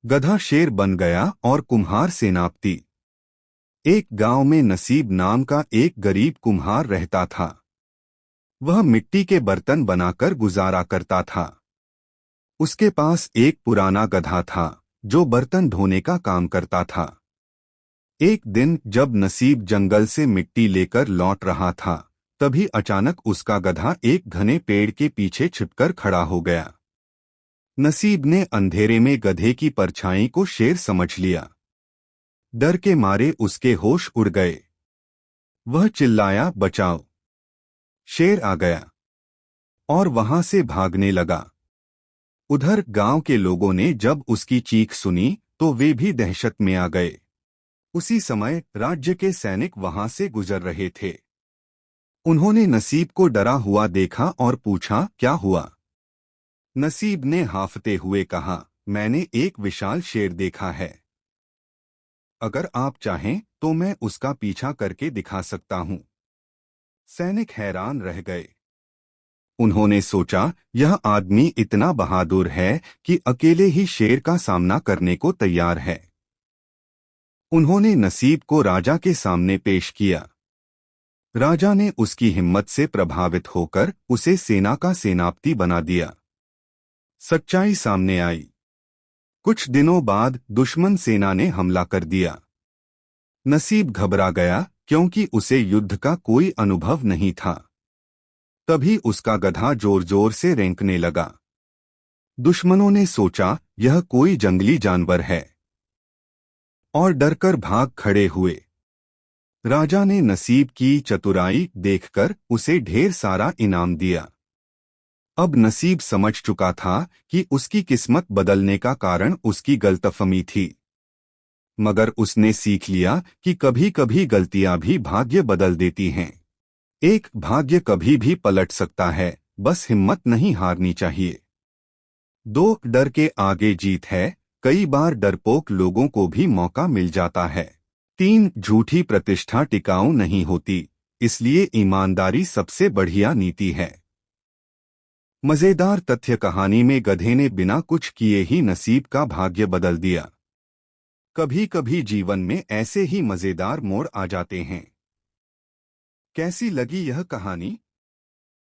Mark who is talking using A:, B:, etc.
A: गधा शेर बन गया और कुम्हार सेनापति। एक गांव में नसीब नाम का एक गरीब कुम्हार रहता था। वह मिट्टी के बर्तन बनाकर गुजारा करता था। उसके पास एक पुराना गधा था जो बर्तन धोने का काम करता था। एक दिन जब नसीब जंगल से मिट्टी लेकर लौट रहा था, तभी अचानक उसका गधा एक घने पेड़ के पीछे छिपकर खड़ा हो गया। नसीब ने अंधेरे में गधे की परछाई को शेर समझ लिया। डर के मारे उसके होश उड़ गए। वह चिल्लाया, बचाओ! शेर आ गया और वहां से भागने लगा। उधर गांव के लोगों ने जब उसकी चीख सुनी तो वे भी दहशत में आ गए। उसी समय राज्य के सैनिक वहां से गुजर रहे थे। उन्होंने नसीब को डरा हुआ देखा और पूछा, क्या हुआ? नसीब ने हांफते हुए कहा, मैंने एक विशाल शेर देखा है। अगर आप चाहें तो मैं उसका पीछा करके दिखा सकता हूं। सैनिक हैरान रह गए। उन्होंने सोचा, यह आदमी इतना बहादुर है कि अकेले ही शेर का सामना करने को तैयार है। उन्होंने नसीब को राजा के सामने पेश किया। राजा ने उसकी हिम्मत से प्रभावित होकर उसे सेना का सेनापति बना दिया। सच्चाई सामने आई। कुछ दिनों बाद दुश्मन सेना ने हमला कर दिया। नसीब घबरा गया क्योंकि उसे युद्ध का कोई अनुभव नहीं था। तभी उसका गधा जोर जोर से रेंकने लगा। दुश्मनों ने सोचा, यह कोई जंगली जानवर है, और डरकर भाग खड़े हुए। राजा ने नसीब की चतुराई देखकर उसे ढेर सारा इनाम दिया। अब नसीब समझ चुका था कि उसकी किस्मत बदलने का कारण उसकी गलतफहमी थी। मगर उसने सीख लिया कि कभी कभी गलतियां भी भाग्य बदल देती हैं। एक भाग्य कभी भी पलट सकता है, बस हिम्मत नहीं हारनी चाहिए। 2 डर के आगे जीत है। कई बार डरपोक लोगों को भी मौका मिल जाता है। 3 झूठी प्रतिष्ठा टिकाऊ नहीं होती, इसलिए ईमानदारी सबसे बढ़िया नीति है। मजेदार तथ्य, कहानी में गधे ने बिना कुछ किए ही नसीब का भाग्य बदल दिया। कभी कभी जीवन में ऐसे ही मजेदार मोड़ आ जाते हैं। कैसी लगी यह कहानी?